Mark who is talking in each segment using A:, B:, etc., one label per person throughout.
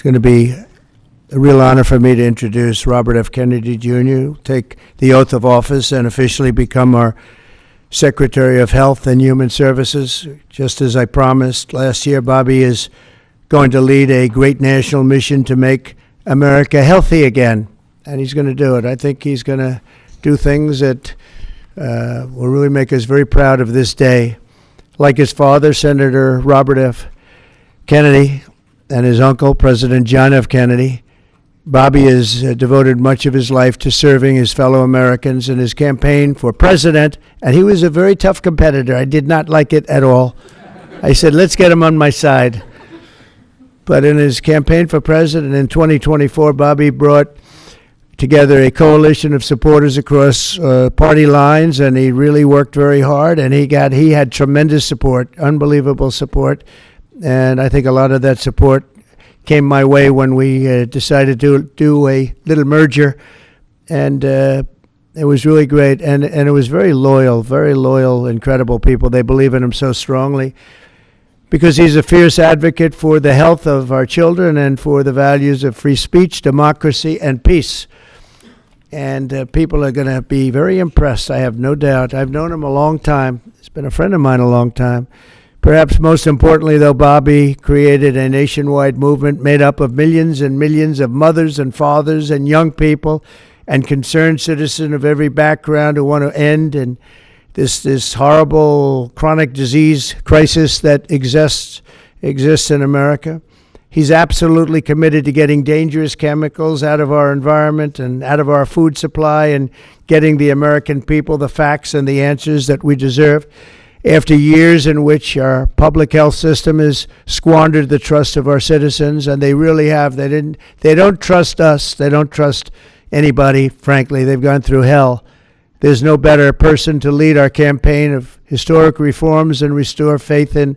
A: It's going to be a real honor for me to introduce Robert F. Kennedy Jr., take the oath of office and officially become our Secretary of Health and Human Services. Just as I promised last year, Bobby is going to lead a great national mission to make America healthy again, and he's going to do it. I think he's going to do things that will really make us very proud of this day. Like his father, Senator Robert F. Kennedy, and his uncle, President John F. Kennedy, Bobby has devoted much of his life to serving his fellow Americans in his campaign for president, and he was a very tough competitor. I did not like it at all. I said, let's get him on my side. But in his campaign for president in 2024, Bobby brought together a coalition of supporters across party lines, and he really worked very hard, and he had tremendous support, unbelievable support, and I think a lot of that support came my way when we decided to do a little merger, and it was really great, and it was very loyal, incredible people. They believe in him so strongly because he's a fierce advocate for the health of our children and for the values of free speech, democracy, and peace. And people are going to be very impressed, I have no doubt. I've known him a long time. He's been a friend of mine a long time. Perhaps most importantly, though, Bobby created a nationwide movement made up of millions and millions of mothers and fathers and young people and concerned citizens of every background who want to end and this horrible chronic disease crisis that exists in America. He's absolutely committed to getting dangerous chemicals out of our environment and out of our food supply and getting the American people the facts and the answers that we deserve. After years in which our public health system has squandered the trust of our citizens, and they really have. They don't trust us. They don't trust anybody, frankly. They've gone through hell. There's no better person to lead our campaign of historic reforms and restore faith in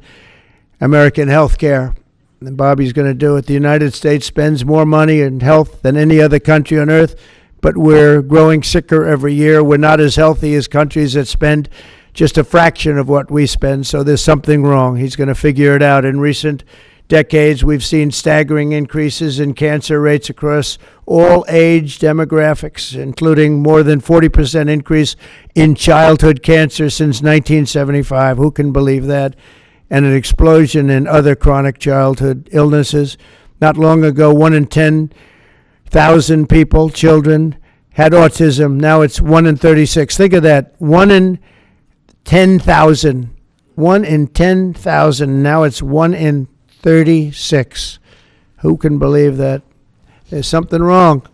A: American health care. And Bobby's going to do it. The United States spends more money in health than any other country on earth, but we're growing sicker every year. We're not as healthy as countries that spend just a fraction of what we spend, so there's something wrong. He's going to figure it out. In recent decades, we've seen staggering increases in cancer rates across all age demographics, including more than 40% increase in childhood cancer since 1975. Who can believe that? And an explosion in other chronic childhood illnesses. Not long ago, 1 in 10,000 people, children, had autism. Now it's 1 in 36. Think of that. 1 in 10,000. 1 in 10,000. Now it's 1 in 36. Who can believe that? There's something wrong.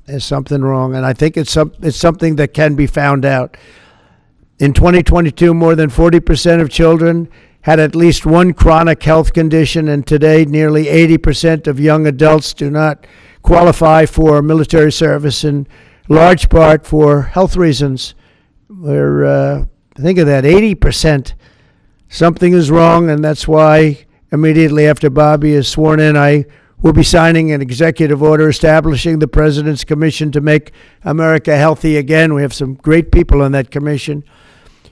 A: There's something wrong. And I think it's something that can be found out. In 2022, more than 40% of children had at least one chronic health condition, and today nearly 80% of young adults do not qualify for military service, in large part for health reasons. Think of that, 80%. Something is wrong, and that's why immediately after Bobby is sworn in, I will be signing an executive order establishing the President's Commission to make America healthy again. We have some great people on that commission.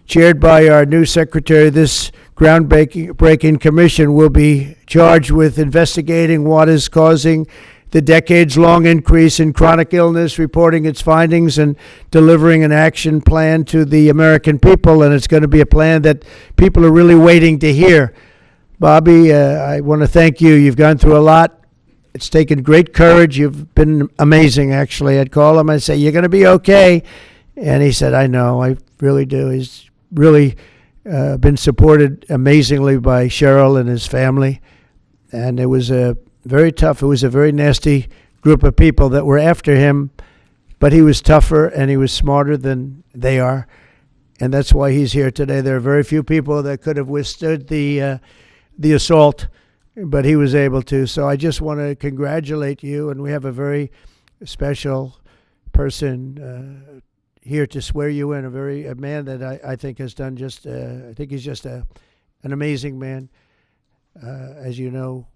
A: Chaired by our new secretary, this groundbreaking commission will be charged with investigating what is causing the decades-long increase in chronic illness, reporting its findings, and delivering an action plan to the American people. And it's going to be a plan that people are really waiting to hear. Bobby, I want to thank you. You've gone through a lot. It's taken great courage. You've been amazing, actually. I'd call him and say, you're going to be okay. And he said, I know, I really do. He's really been supported amazingly by Cheryl and his family. And it was very tough. It was a very nasty group of people that were after him, but he was tougher and he was smarter than they are, and that's why he's here today. There are very few people that could have withstood the assault, but he was able to. So I just want to congratulate you, and we have a very special person here to swear you in, a man that I think has done just, I think he's just an amazing man. As you know,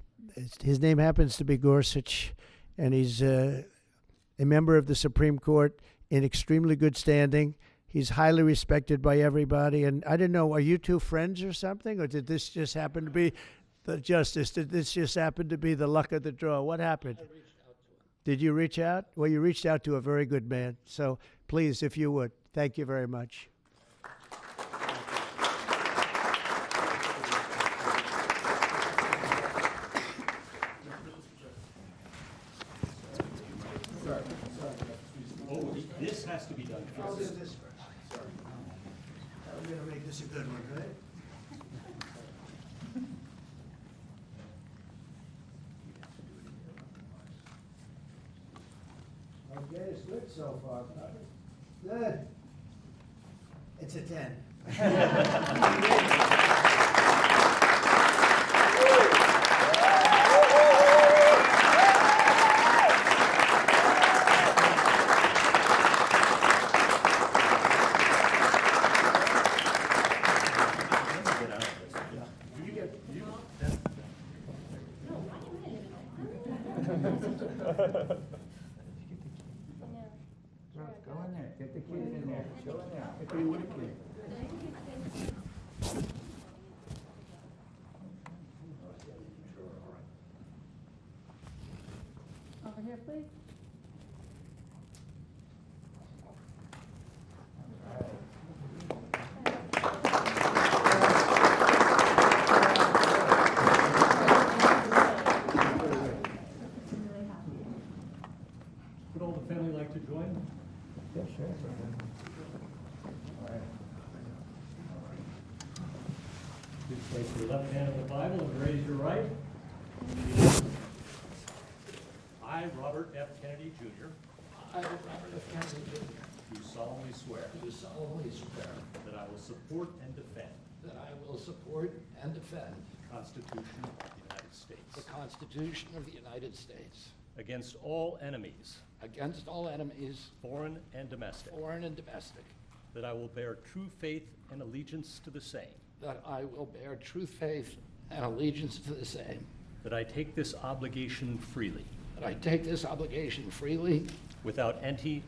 A: his name happens to be Gorsuch, and he's a member of the Supreme Court in extremely good standing. He's highly respected by everybody. And I didn't know, are you two friends or something? Or did this just happen to be the justice. Did this just happen to be the luck of the draw? What happened? Did you reach out? Well, you reached out to a very good man. So please, if you would, thank you very much.
B: This has to be done first.
A: I'll do this first. Sorry. I'm going to make this a good one, right? Okay, it's good so far, brother. Good. It's a 10.
C: Go in there, get the kids in there, go in there, get the little kids.
D: Over here, please.
B: Would all the family like to join?
C: Yeah, sure.
B: Please place your left hand on the Bible and raise your right. I, Robert F. Kennedy, Jr.,
E: I, Robert F. Kennedy, Jr.,
B: do solemnly swear
E: do solemnly swear
B: that I will support and defend
E: that I will support and defend
B: the Constitution of the United States
E: the Constitution of the United States
B: against all enemies,
E: against all enemies,
B: foreign and domestic,
E: foreign and domestic,
B: that I will bear true faith and allegiance to the same,
E: that I will bear true faith and allegiance to the same,
B: that I take this obligation freely,
E: that I take this obligation freely
B: without any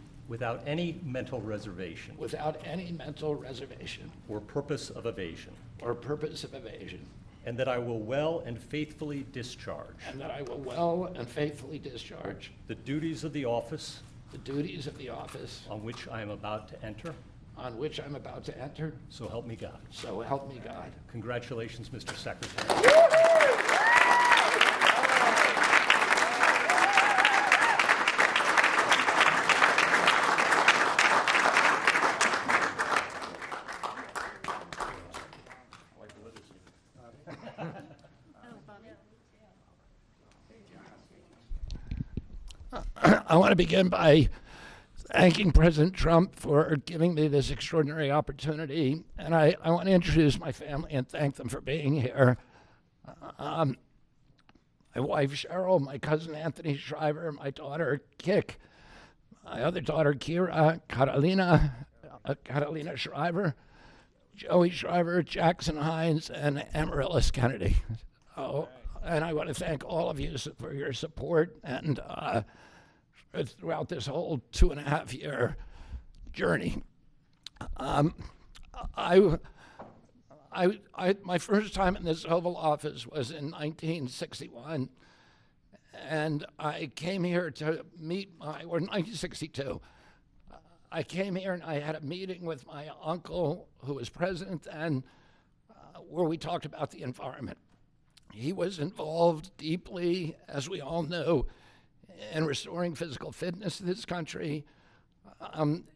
B: mental reservation
E: without any mental reservation
B: or purpose of evasion,
E: or purpose of evasion,
B: and that I will well and faithfully discharge
E: and that I will well and faithfully discharge
B: the duties of the office
E: the duties of the office
B: on which I am about to enter,
E: on which I'm about to enter,
B: so help me God.
E: so help me God.
B: Congratulations, Mr. Secretary.
E: I want to begin by thanking President Trump for giving me this extraordinary opportunity, and I want to introduce my family and thank them for being here. My wife Cheryl, my cousin Anthony Shriver, my daughter Kik, my other daughter Kira, Catalina Shriver, Joey Shriver, Jackson Hines, and Amaryllis Kennedy. Oh, and I want to thank all of you for your support and throughout this whole 2.5-year journey. My first time in this Oval Office was in 1961, and I came here to meet or 1962. I came here and I had a meeting with my uncle, who was president then, where we talked about the environment. He was involved deeply, as we all know, in restoring physical fitness in this country.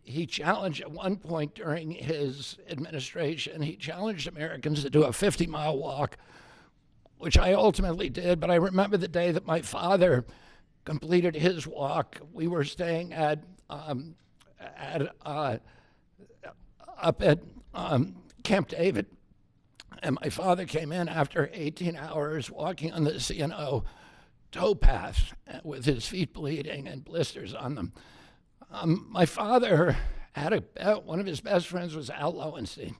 E: He challenged at one point during his administration, he challenged Americans to do a 50-mile walk, which I ultimately did. But I remember the day that my father completed his walk. We were staying up at Camp David, and my father came in after 18 hours walking on the C&O towpath with his feet bleeding and blisters on them. My father had one of his best friends was Al Lowenstein.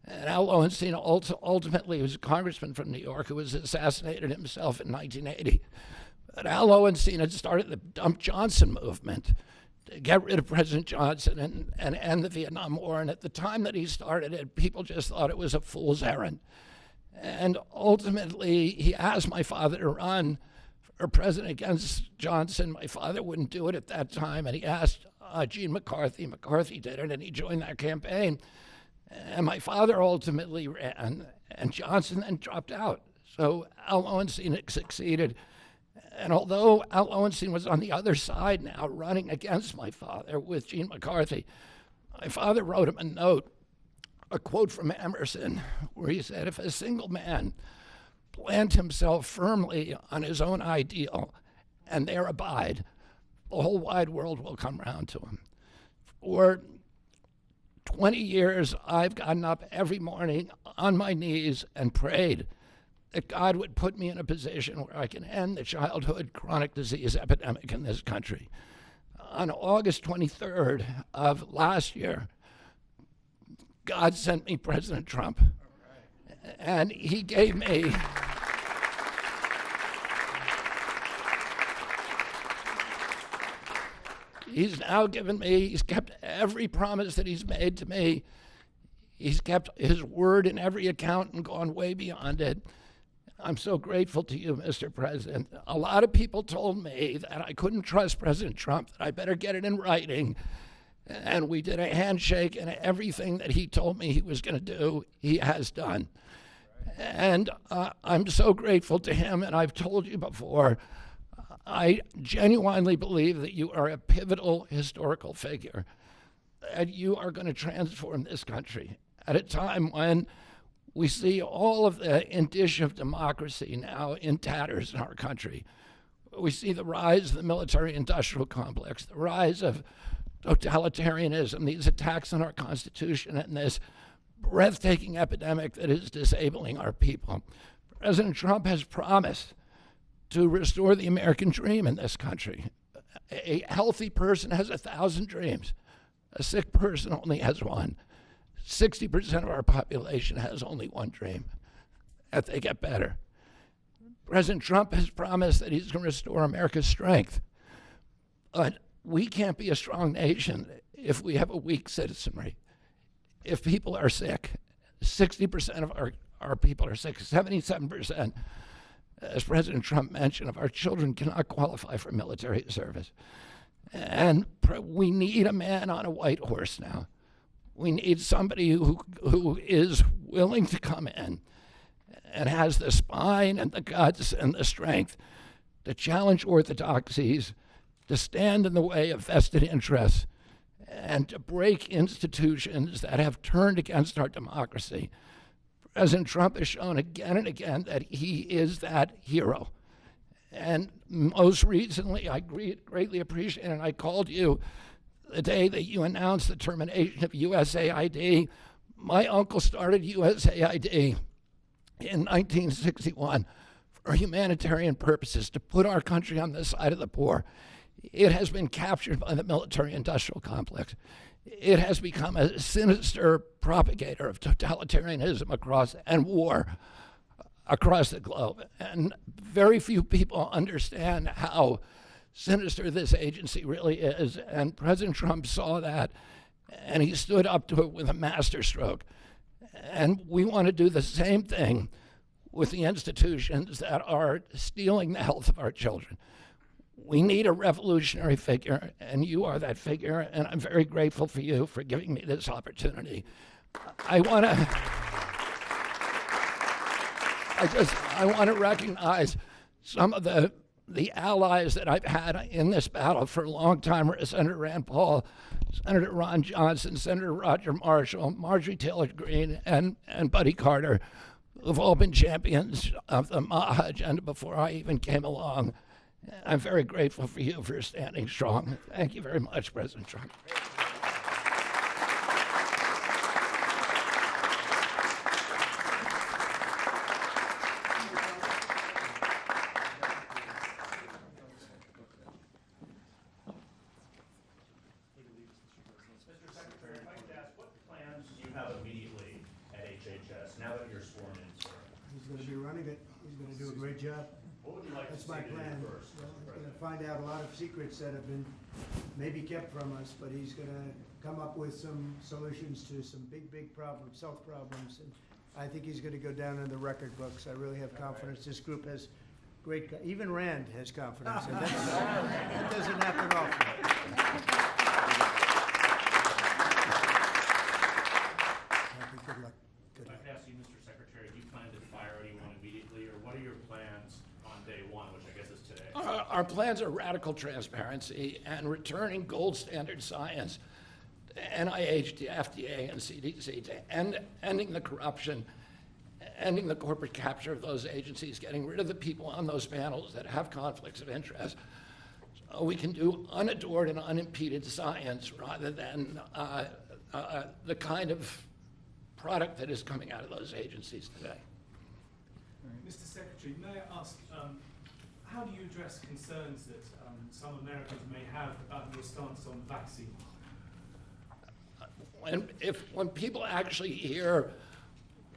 E: And Al Lowenstein ultimately was a congressman from New York who was assassinated himself in 1980. But Al Lowenstein had started the Dump Johnson movement to get rid of President Johnson and end the Vietnam War. And at the time that he started it, people just thought it was a fool's errand. And ultimately, he asked my father to run for president against Johnson. My father wouldn't do it at that time, and he asked Gene McCarthy. McCarthy did it, and he joined that campaign. And my father ultimately ran, and Johnson then dropped out. So Al Lowenstein succeeded. And although Al Lowenstein was on the other side now, running against my father with Gene McCarthy, my father wrote him a note, a quote from Emerson, where he said, if a single man plant himself firmly on his own ideal and there abide, the whole wide world will come round to him. For 20 years, I've gotten up every morning on my knees and prayed that God would put me in a position where I can end the childhood chronic disease epidemic in this country. On August 23rd of last year, God sent me President Trump. And he gave me he's now given me, he's kept every promise that he's made to me. He's kept his word in every account and gone way beyond it. I'm so grateful to you, Mr. President. A lot of people told me that I couldn't trust President Trump, that I better get it in writing. And we did a handshake, and everything that he told me he was going to do, he has done. And I'm so grateful to him, and I've told you before, I genuinely believe that you are a pivotal historical figure, that you are going to transform this country at a time when we see all of the indicia of democracy now in tatters in our country. We see the rise of the military-industrial complex, the rise of totalitarianism, these attacks on our Constitution, and this breathtaking epidemic that is disabling our people. President Trump has promised to restore the American dream in this country. A healthy person has 1,000 dreams. A sick person only has one. 60% of our population has only one dream, that they get better. President Trump has promised that he's going to restore America's strength. But we can't be a strong nation if we have a weak citizenry. If people are sick, 60% of our people are sick, 77%, as President Trump mentioned, of our children cannot qualify for military service. And we need a man on a white horse now. We need somebody who is willing to come in and has the spine and the guts and the strength to challenge orthodoxies, to stand in the way of vested interests, and to break institutions that have turned against our democracy. President Trump has shown again and again that he is that hero. And most recently, I greatly appreciate it, and I called you the day that you announced the termination of USAID. My uncle started USAID in 1961 for humanitarian purposes, to put our country on the side of the poor. It has been captured by the military-industrial complex. It has become a sinister propagator of totalitarianism and war across the globe. And very few people understand how sinister this agency really is. And President Trump saw that, and he stood up to it with a masterstroke. And we want to do the same thing with the institutions that are stealing the health of our children. We need a revolutionary figure, and you are that figure, and I'm very grateful for you for giving me this opportunity. I want to recognize some of the allies that I've had in this battle for a long time: Senator Rand Paul, Senator Ron Johnson, Senator Roger Marshall, Marjorie Taylor Greene, and Buddy Carter, who've all been champions of the MAHA agenda before I even came along. I'm very grateful for you for standing strong. Thank you very much, President Trump.
D: Now that you're sworn in, sir?
A: He's going to be running it. He's going to do a great job.
D: What would you like
A: That's
D: to
A: my
D: see
A: plan.
D: first,
A: Well,
D: Mr.
A: he's going
D: President?
A: to find out a lot of secrets that have been maybe kept from us, but he's going to come up with some solutions to some big problems, health problems. And I think he's going to go down in the record books. I really have confidence. This group has great, even Rand has confidence, and that doesn't happen often. Thank you. Good luck. Good
D: If I
A: luck.
D: could ask you, Mr. Secretary, do you plan to fire anyone immediately, or what are your plans on day one, which I guess is today?
E: Our plans are radical transparency and returning gold standard science to NIH, to FDA, and CDC, to ending the corruption, ending the corporate capture of those agencies, getting rid of the people on those panels that have conflicts of interest. So we can do unadored and unimpeded science rather than the kind of product that is coming out of those agencies today.
F: Mr. Secretary, may I ask, how do you address concerns that some Americans may have about your stance on vaccine?
E: When people actually hear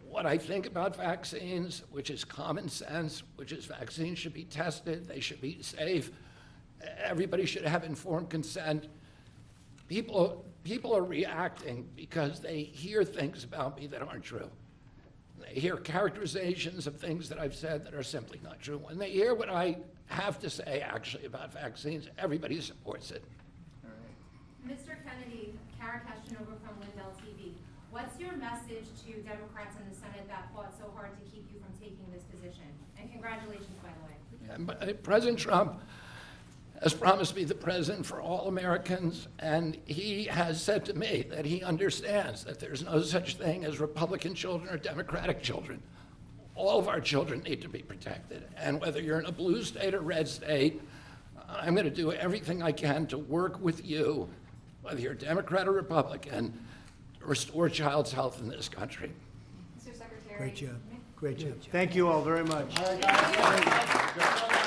E: what I think about vaccines, which is common sense, which is vaccines should be tested, they should be safe, everybody should have informed consent, people are reacting because they hear things about me that aren't true. They hear characterizations of things that I've said that are simply not true. When they hear what I have to say actually about vaccines, everybody supports it.
G: Mr. Kennedy, Kara Keshenova from Lindell TV. What's your message to Democrats in the Senate that fought so hard to keep you from taking this position? And congratulations, by the way.
E: And President Trump has promised to be the president for all Americans, and he has said to me that he understands that there's no such thing as Republican children or Democratic children. All of our children need to be protected, and whether you're in a blue state or red state, I'm going to do everything I can to work with you, whether you're Democrat or Republican, to restore child's health in this country.
G: Mr. Secretary.
A: Great job. Great job. Thank you all very much.
B: All right, guys.